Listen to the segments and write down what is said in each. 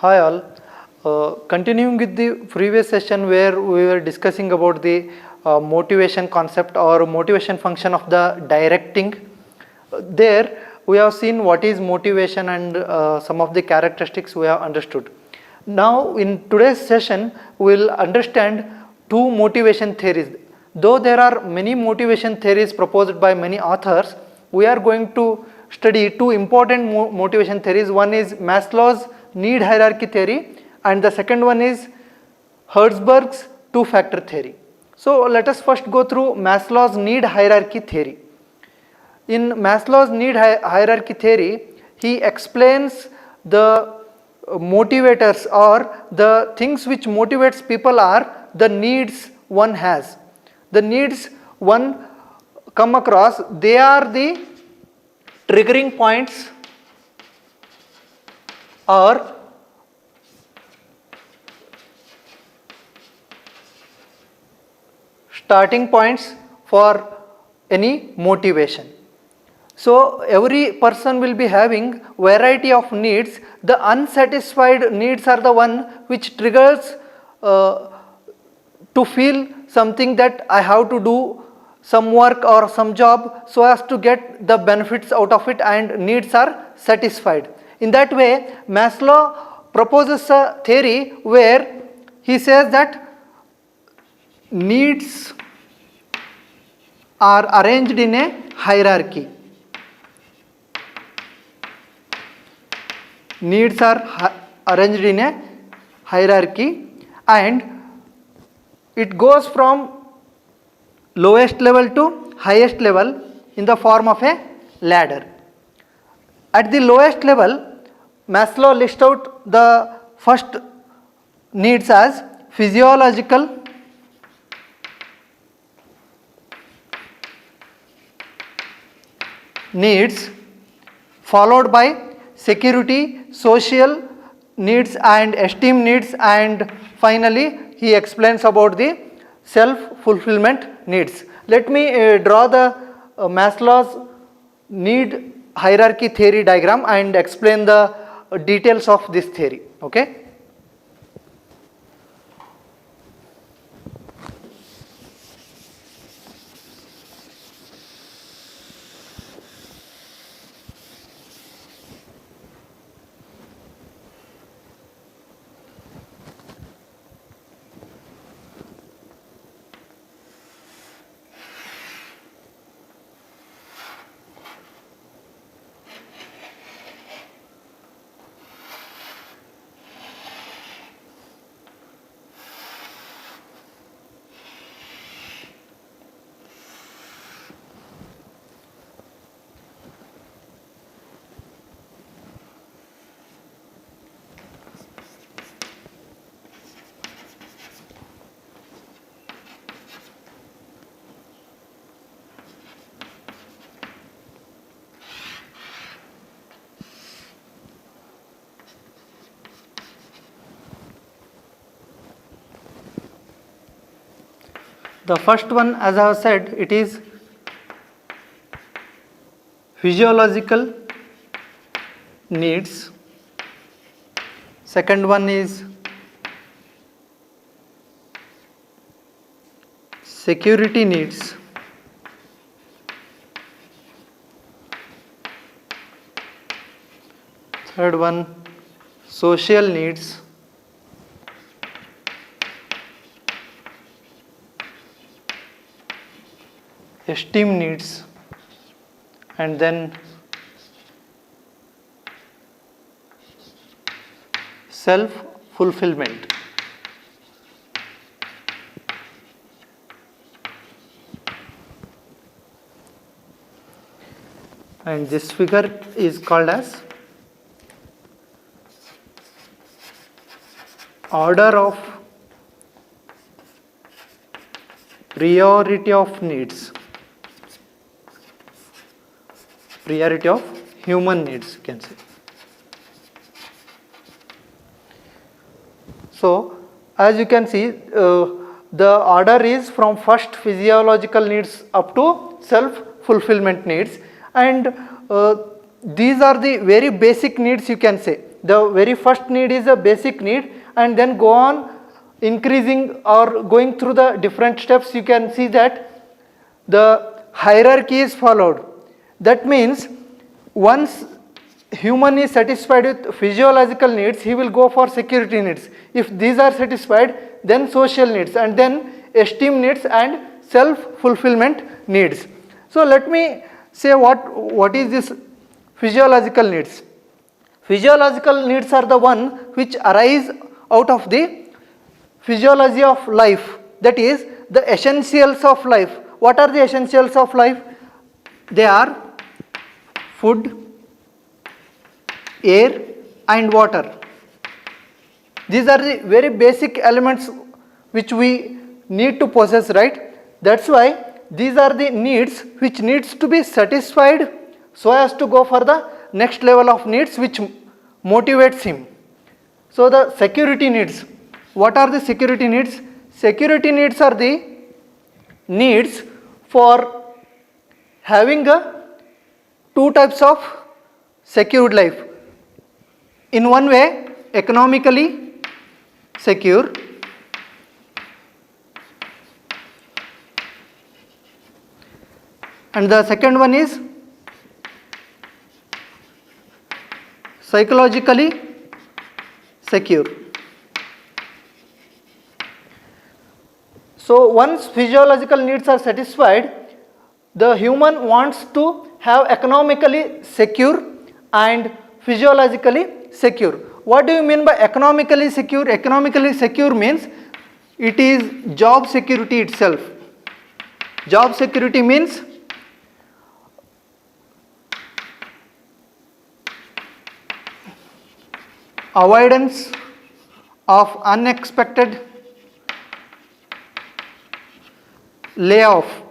Hi all. Continuing with the previous session where we were discussing about the motivation concept or motivation function of the directing. There we have seen what is motivation and some of the characteristics we have understood. Now in today's session we will understand two motivation theories. Though there are many motivation theories proposed by many authors, we are going to study two important motivation theories. One is Maslow's need hierarchy theory and the second one is Herzberg's two-factor theory. So let us first go through Maslow's need hierarchy theory. In Maslow's need hierarchy theory, he explains the motivators or the things which motivates people are the needs one has. The needs one come across, they are the triggering points or starting points for any motivation. So every person will be having variety of needs. The unsatisfied needs are the one which triggers to feel something that I have to do some work or some job so as to get the benefits out of it, and needs are satisfied. In that way, Maslow proposes a theory where he says that needs are arranged in a hierarchy. Needs are arranged in a hierarchy and it goes from lowest level to highest level in the form of a ladder. At the lowest level, Maslow lists out the first needs as physiological needs, followed by security, social needs and esteem needs, and finally he explains about the self-fulfillment needs. Let me draw the Maslow's need hierarchy theory diagram and explain the details of this theory. Okay. The first one, as I have said, it is physiological needs. Second one is security needs. Third one, social needs. Esteem needs, and then self-fulfillment. And this figure is called as order of priority of needs. Priority of human needs, you can say. So as you can see, the order is from first physiological needs up to self-fulfillment needs, and these are the very basic needs, you can say. the very first need is a basic need, and then go on increasing or going through the different steps. You can see that the hierarchy is followed. That means once human is satisfied with physiological needs, he will go for security needs. If these are satisfied, then social needs, and then esteem needs and self-fulfillment needs. So let me say what is this physiological needs. Physiological needs are the one which arise out of the physiology of life, that is the essentials of life. What are the essentials of life? They are food, air and water. These are the very basic elements which we need to possess, right? That's why these are the needs which needs to be satisfied so as to go for the next level of needs which motivates him. So the security needs. What are the security needs? Security needs are the needs for having two types of secured life. In one way, economically secure, and the second one is psychologically secure. So once physiological needs are satisfied, the human wants to have economically secure and physiologically secure. What do you mean by economically secure? Economically secure means it is job security itself. Job security means avoidance of unexpected layoff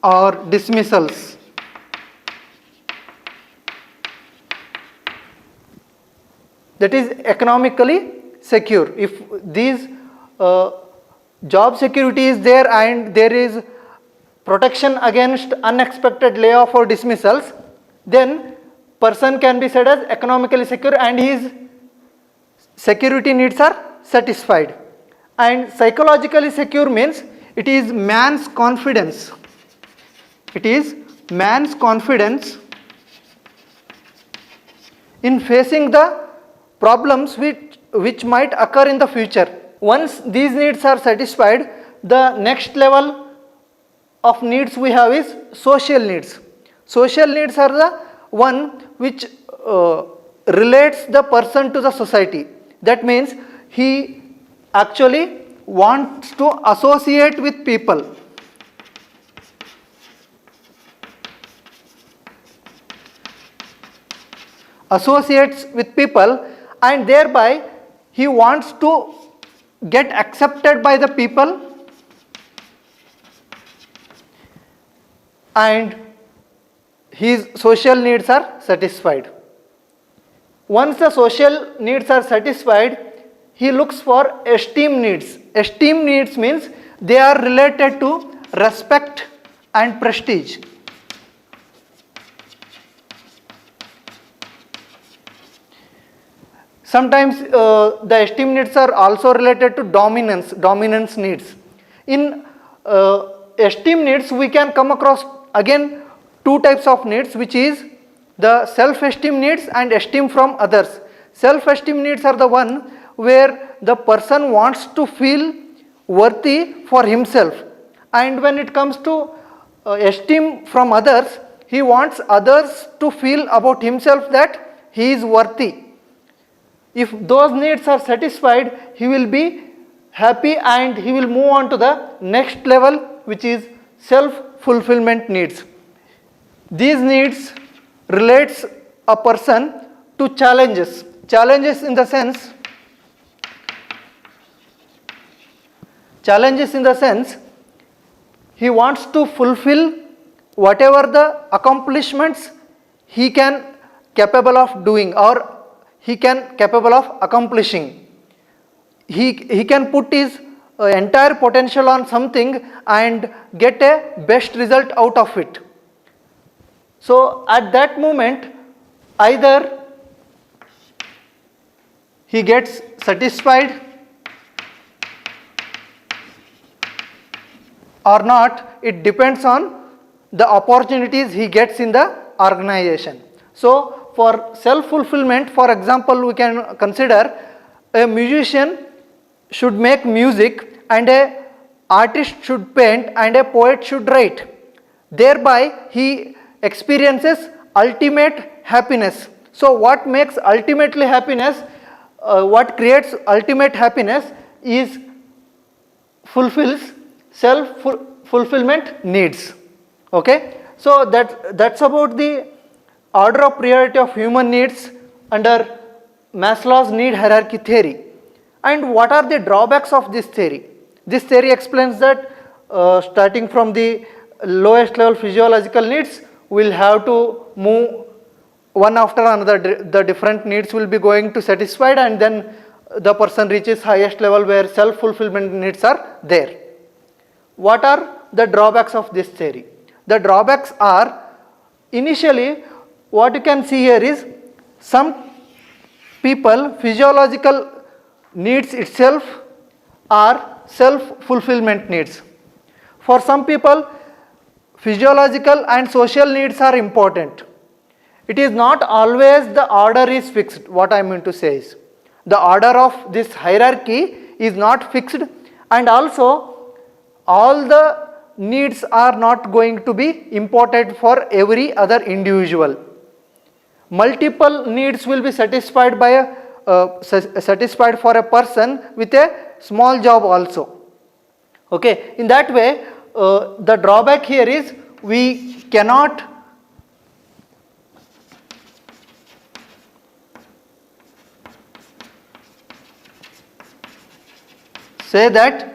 or dismissals. That is economically secure. If these job security is there and there is protection against unexpected layoff or dismissals, then person can be said as economically secure and his security needs are satisfied. And psychologically secure means it is man's confidence. It is man's confidence in facing the problems which might occur in the future. Once these needs are satisfied, the next level of needs we have is social needs. Social needs are the one which relates the person to the society. That means he actually wants to associate with people. Associates with people, and thereby he wants to get accepted by the people and his social needs are satisfied. Once the social needs are satisfied, he looks for esteem needs. Esteem needs means they are related to respect and prestige. Sometimes the esteem needs are also related to dominance needs. In esteem needs, we can come across again two types of needs, which is the self-esteem needs and esteem from others. Self-esteem needs are the one where the person wants to feel worthy for himself, and when it comes to esteem from others, he wants others to feel about himself that he is worthy. If those needs are satisfied, he will be happy and he will move on to the next level, which is self-fulfillment needs. These needs relates a person to challenges. Challenges in the sense he wants to fulfill whatever the accomplishments he can capable of doing or he can capable of accomplishing. He can put his entire potential on something and get a best result out of it. So at that moment either he gets satisfied or not, it depends on the opportunities he gets in the organization. So for self-fulfillment, for example, we can consider a musician should make music and a artist should paint and a poet should write. Thereby he experiences ultimate happiness. So what makes ultimately happiness, what creates ultimate happiness is fulfills self-fulfillment needs. Okay, so that's about the order of priority of human needs under Maslow's need hierarchy theory. And what are the drawbacks of this theory? This theory explains that starting from the lowest level physiological needs, we'll have to move one after another. The different needs will be going to satisfied, and then the person reaches highest level where self-fulfillment needs are there. What are the drawbacks of this theory? The drawbacks are, initially what you can see here is some people physiological needs itself are self-fulfillment needs. For some people physiological and social needs are important. It is not always the order is fixed. What I mean to say is the order of this hierarchy is not fixed, and also all the needs are not going to be important for every other individual. Multiple needs will be satisfied by satisfied for a person with a small job also. Okay, in that way the drawback here is we cannot say that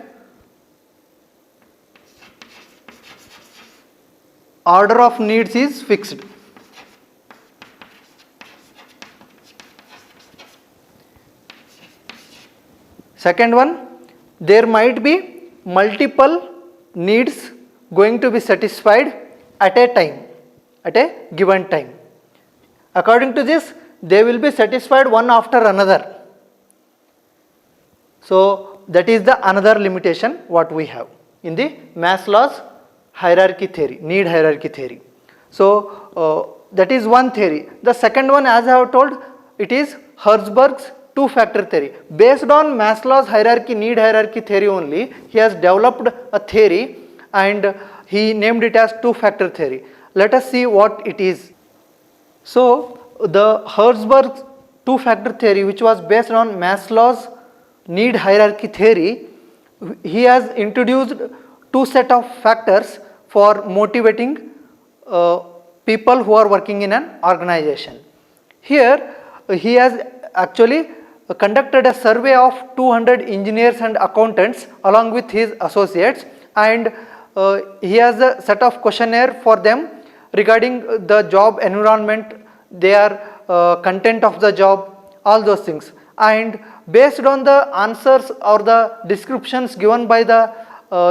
order of needs is fixed. Second one, there might be multiple needs going to be satisfied at a time, at a given time. According to this, they will be satisfied one after another. So that is the another limitation what we have in the Maslow's hierarchy theory, need hierarchy theory. So that is one theory. The second one, as I have told, it is Herzberg's two-factor theory. Based on Maslow's hierarchy, need hierarchy theory only, he has developed a theory and he named it as two-factor theory. Let us see what it is. So the Herzberg's two-factor theory, which was based on Maslow's need hierarchy theory, he has introduced two set of factors for motivating people who are working in an organization. Here he has actually conducted a survey of 200 engineers and accountants along with his associates, and he has a set of questionnaire for them regarding the job environment, their content of the job, all those things. And based on the answers or the descriptions given by the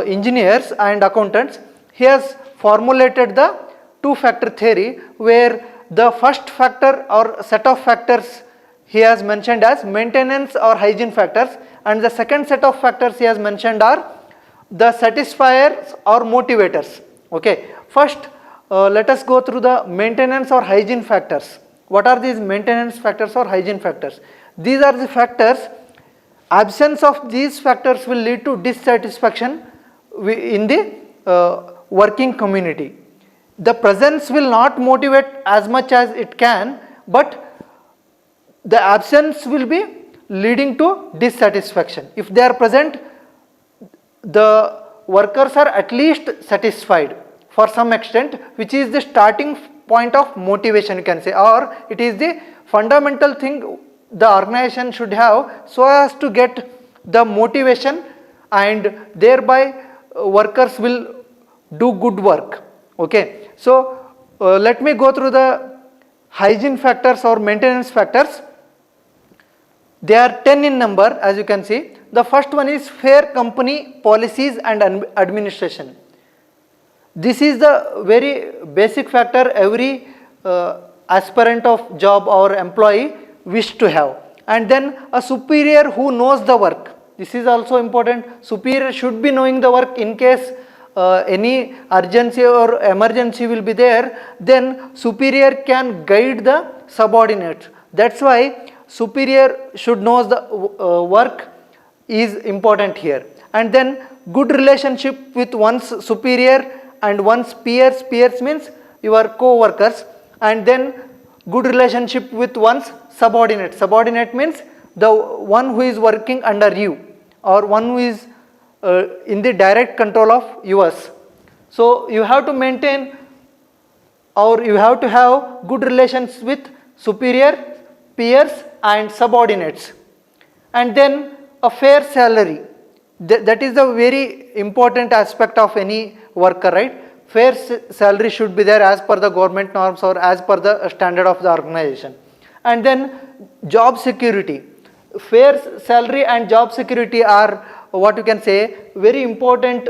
engineers and accountants, he has formulated the two-factor theory, where the first factor or set of factors he has mentioned as maintenance or hygiene factors, and the second set of factors he has mentioned are the satisfiers or motivators. Okay, first let us go through the maintenance or hygiene factors. What are these maintenance factors or hygiene factors? These are the factors. Absence of these factors will lead to dissatisfaction in the working community. The presence will not motivate as much as it can, but the absence will be leading to dissatisfaction. If they are present, the workers are at least satisfied for some extent, which is the starting point of motivation, you can say, or it is the fundamental thing the organization should have so as to get the motivation, and thereby workers will do good work. Okay, so let me go through the hygiene factors or maintenance factors. They are 10 in number, as you can see. The first one is fair company policies and administration. This is the very basic factor every aspirant of job or employee wish to have. And then a superior who knows the work. This is also important. Superior should be knowing the work. In case any urgency or emergency will be there, then superior can guide the subordinate. That's why superior should know the work is important here. And then good relationship with one's superior and one's peers. Peers means your co-workers. And then good relationship with one's subordinate. Subordinate means the one who is working under you or one who is in the direct control of yours. So you have to maintain or you have to have good relations with superior, peers and subordinates. And then a fair salary. That is a very important aspect of any worker, right? Fair salary should be there as per the government norms or as per the standard of the organization. And then job security. Fair salary and job security are what you can say very important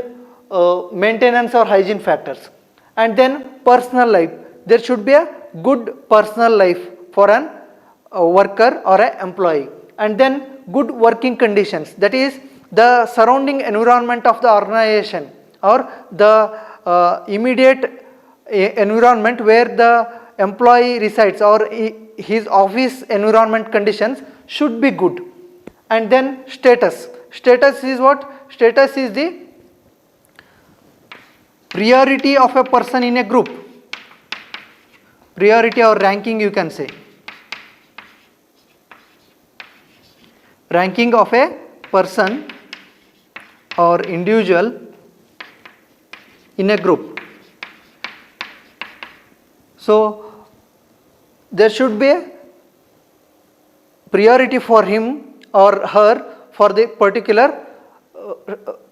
maintenance or hygiene factors. And then personal life. There should be a good personal life for an worker or an employee. And then good working conditions. That is the surrounding environment of the organization or the immediate environment where the employee resides or his office environment conditions should be good. And then status. Status is what? Status is the priority of a person in a group. Priority or ranking you can say. Ranking of a person or individual in a group. So there should be a priority for him or her for the particular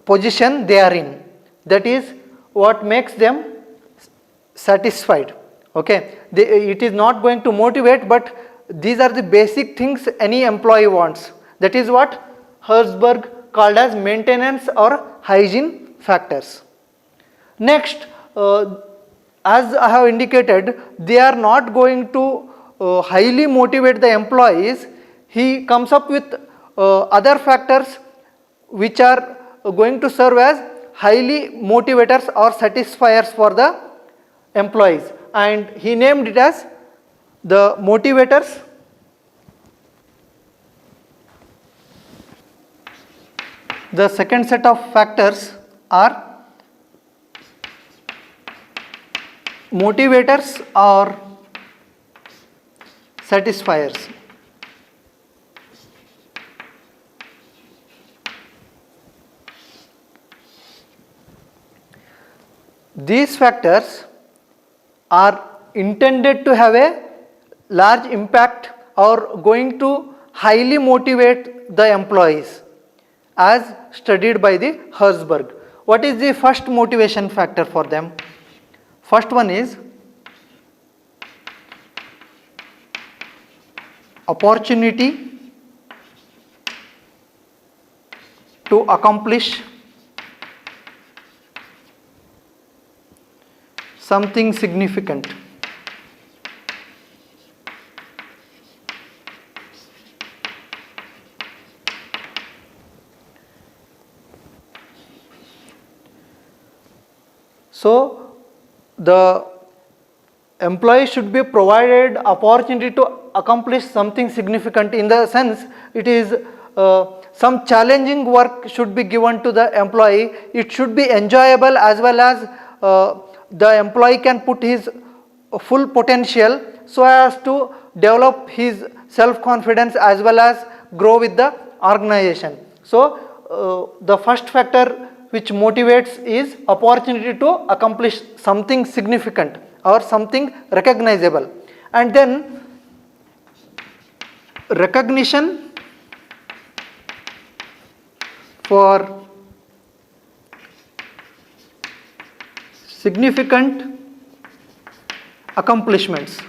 position they are in. That is what makes them satisfied. Okay, it is not going to motivate, but these are the basic things any employee wants. That is what Herzberg called as maintenance or hygiene factors. Next, as I have indicated, they are not going to highly motivate the employees. He comes up with other factors which are going to serve as highly motivators or satisfiers for the employees, and he named it as the motivators, the second set of factors are motivators or satisfiers. These factors are intended to have a large impact or going to highly motivate the employees as studied by the Herzberg. What is the first motivation factor for them? First one is opportunity to accomplish something significant. So the employee should be provided opportunity to accomplish something significant, in the sense it is some challenging work should be given to the employee. It should be enjoyable as well as the employee can put his full potential so as to develop his self-confidence as well as grow with the organization. So the first factor which motivates is opportunity to accomplish something significant or something recognizable. And then recognition for significant accomplishments.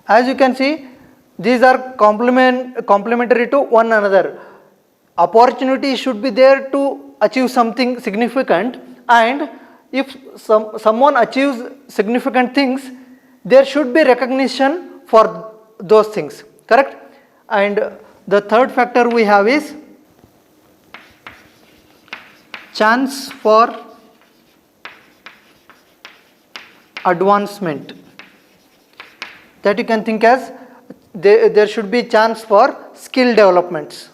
As you can see, these are complementary to one another. Opportunity should be there to achieve something significant, and if someone achieves significant things, there should be recognition for those things, correct? And the third factor we have is chance for advancement, that you can think as there should be chance for skill developments.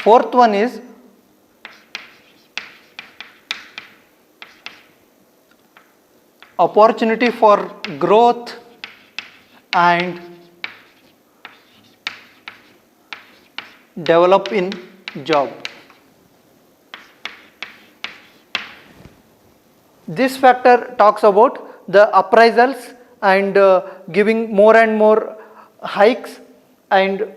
Fourth one is opportunity for growth and develop in job. This factor talks about the appraisals and giving more and more hikes and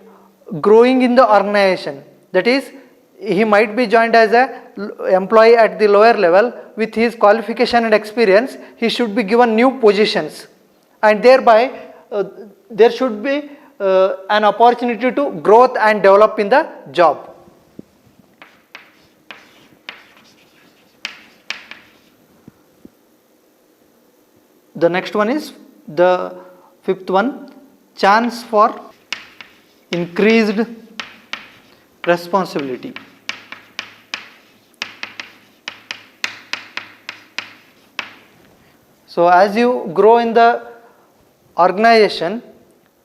growing in the organization. That is, he might be joined as an employee at the lower level. With his qualification and experience, he should be given new positions, and thereby there should be an opportunity to growth and develop in the job. The next one is the fifth one, chance for increased responsibility. So as you grow in the organization,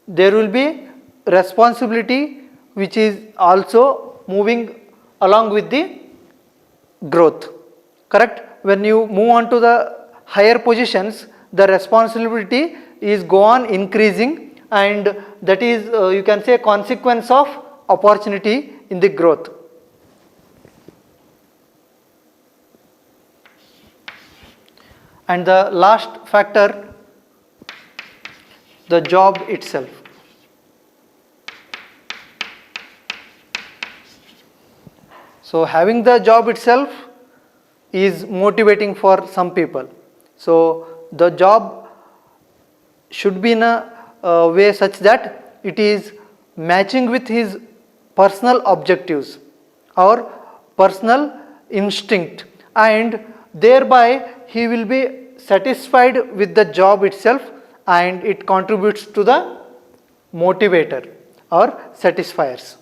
there will be responsibility which is also moving along with the growth, correct? When you move on to the higher positions, the responsibility is go on increasing, and that is you can say consequence of opportunity in the growth. And the last factor, the job itself. So having the job itself is motivating for some people. So the job should be in a way such that it is matching with his personal objectives or personal instinct, and thereby he will be satisfied with the job itself, and it contributes to the motivator or satisfiers.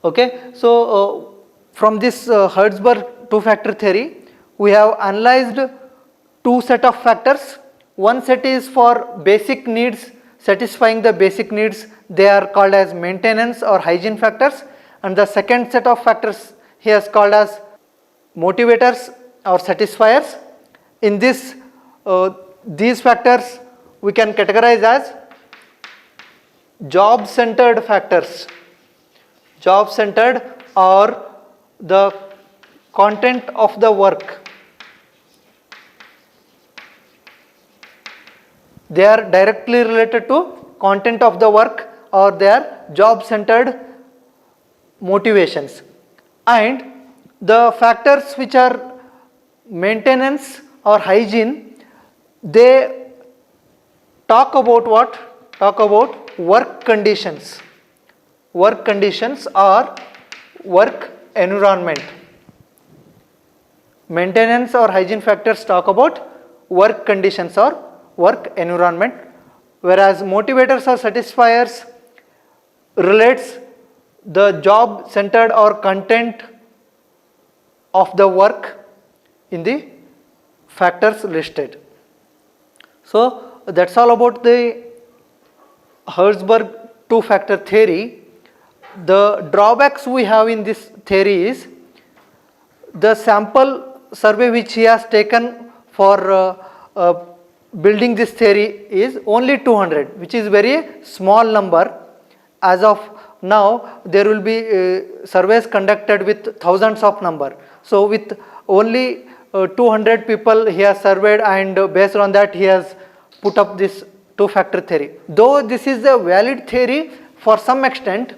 Okay, so from this Herzberg two-factor theory, we have analyzed two set of factors. One set is for basic needs, satisfying the basic needs, they are called as maintenance or hygiene factors, and the second set of factors here is called as motivators or satisfiers. In this these factors we can categorize as job centered factors, job centered, or the content of the work. They are directly related to content of the work, or they are job centered motivations. And the factors which are maintenance or hygiene, they talk about what? Talk about work conditions. Work conditions or work environment. Maintenance or hygiene factors talk about work conditions or work environment, whereas motivators or satisfiers relates the job centered or content of the work in the factors listed. So that's all about the Herzberg two-factor theory. The drawbacks we have in this theory is the sample survey which he has taken for building this theory is only 200, which is very small number. As of now there will be surveys conducted with thousands of number. So with only 200 people he has surveyed, and based on that he has put up this two-factor theory. Though this is a valid theory, for some extent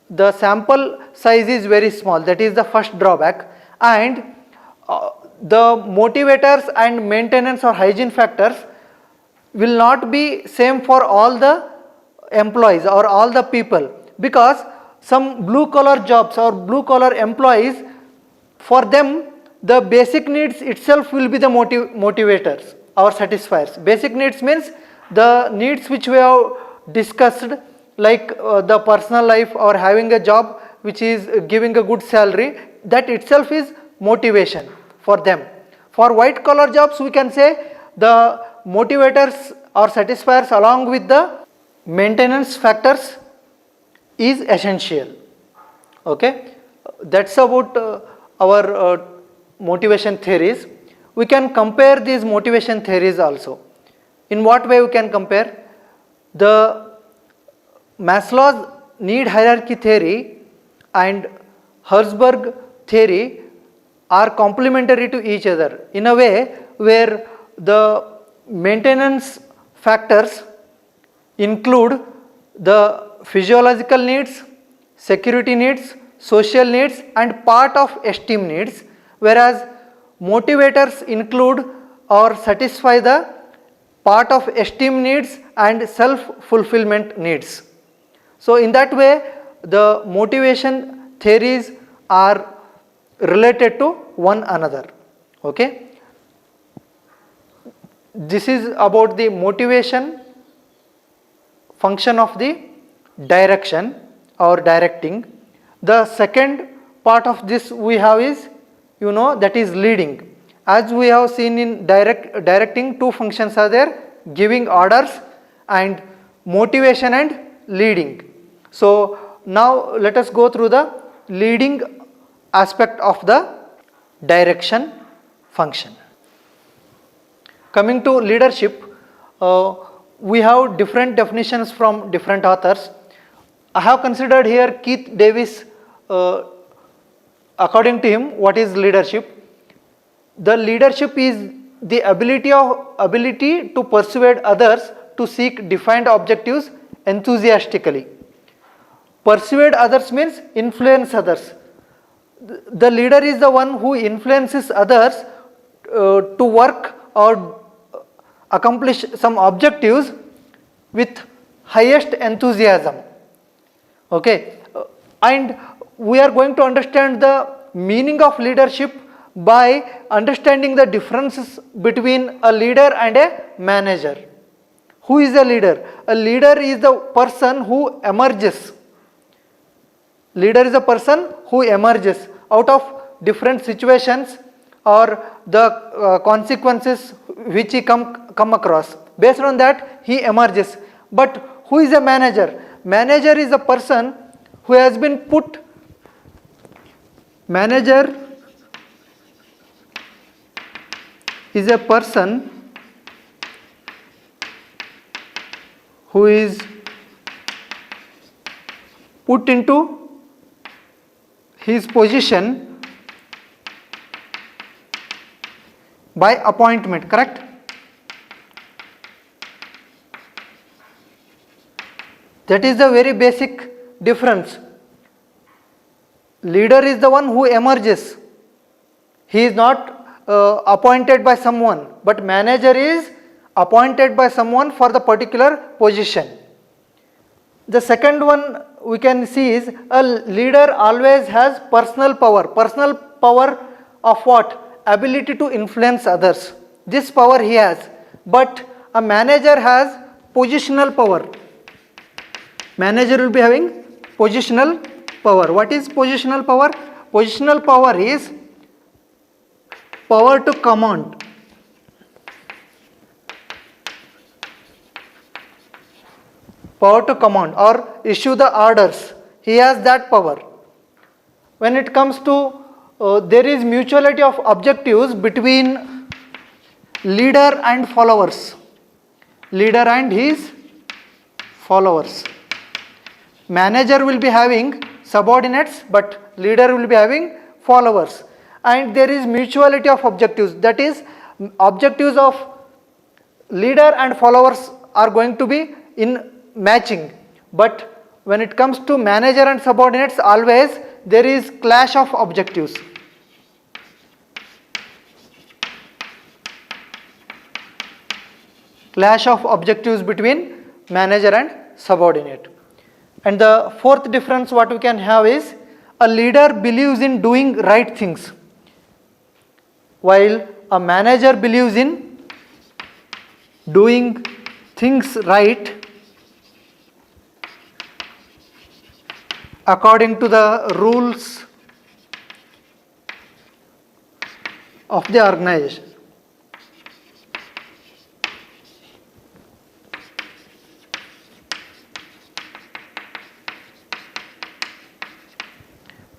the sample size is very small. That is the first drawback. And the motivators and maintenance or hygiene factors will not be same for all the employees or all the people, because some blue collar jobs or blue collar employees, for them the basic needs itself will be the motivators or satisfiers. Basic needs means the needs which we have discussed, like the personal life or having a job which is giving a good salary, that itself is motivation for them. For white collar jobs, we can say the motivators or satisfiers along with the maintenance factors is essential. Okay, that's about our motivation theories. We can compare these motivation theories also. In what way we can compare? The Maslow's need hierarchy theory and Herzberg theory are complementary to each other in a way where the maintenance factors include the physiological needs, security needs, social needs and part of esteem needs, whereas motivators include or satisfy the part of esteem needs and self-fulfillment needs. So in that way the motivation theories are related to one another. Okay, this is about the motivation function of the direction or directing. The second part of this we have is, that is leading. As we have seen in directing, two functions are there, giving orders and motivation and leading. So now let us go through the leading aspect of the direction function. Coming to leadership, we have different definitions from different authors. I have considered here Keith Davis. According to him, what is leadership? The leadership is the ability to persuade others to seek defined objectives enthusiastically. Persuade others means influence others. The leader is the one who influences others to work or accomplish some objectives with highest enthusiasm. Okay, and we are going to understand the meaning of leadership by understanding the differences between a leader and a manager. Who is a leader? A leader is the person who emerges. Leader is a person who emerges out of different situations or the consequences which he come across. Based on that, he emerges. But who is a manager? Manager is a person who has been put. Manager is a person who is put into his position by appointment, correct? That is the very basic difference. Leader is the one who emerges. He is not appointed by someone, but manager is appointed by someone for the particular position. The second one we can see is a leader always has personal power. Personal power of what? Ability to influence others. This power he has. But a manager has positional power. Manager will be having positional power. What is positional power? Positional power is power to command. Power to command or issue the orders. He has that power. When it comes to there is mutuality of objectives between leader and followers. Leader and his followers. Manager will be having subordinates, but leader will be having followers. And there is mutuality of objectives. That is, objectives of leader and followers are going to be in matching. But when it comes to manager and subordinates, always there is clash of objectives. Clash of objectives between manager and subordinate. And the fourth difference what we can have is a leader believes in doing right things, while a manager believes in doing things right according to the rules of the organization.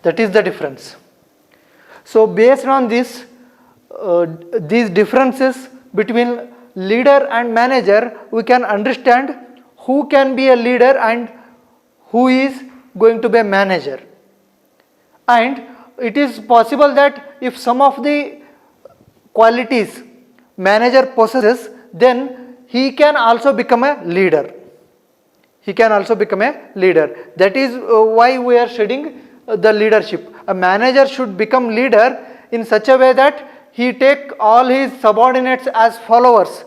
That is the difference. So based on this, these differences between leader and manager, we can understand who can be a leader and who is going to be a manager. And it is possible that if some of the qualities manager possesses, then he can also become a leader. He can also become a leader. That is why we are studying the leadership. A manager should become leader in such a way that he take all his subordinates as followers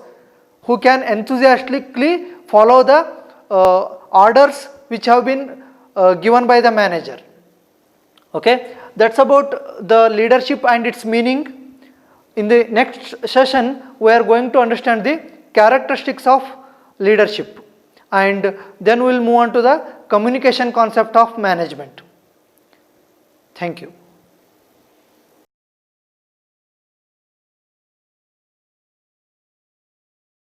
who can enthusiastically follow the orders which have been given by the manager. Okay, that's about the leadership and its meaning. In the next session, we are going to understand the characteristics of leadership, and then we will move on to the communication concept of management. Thank you.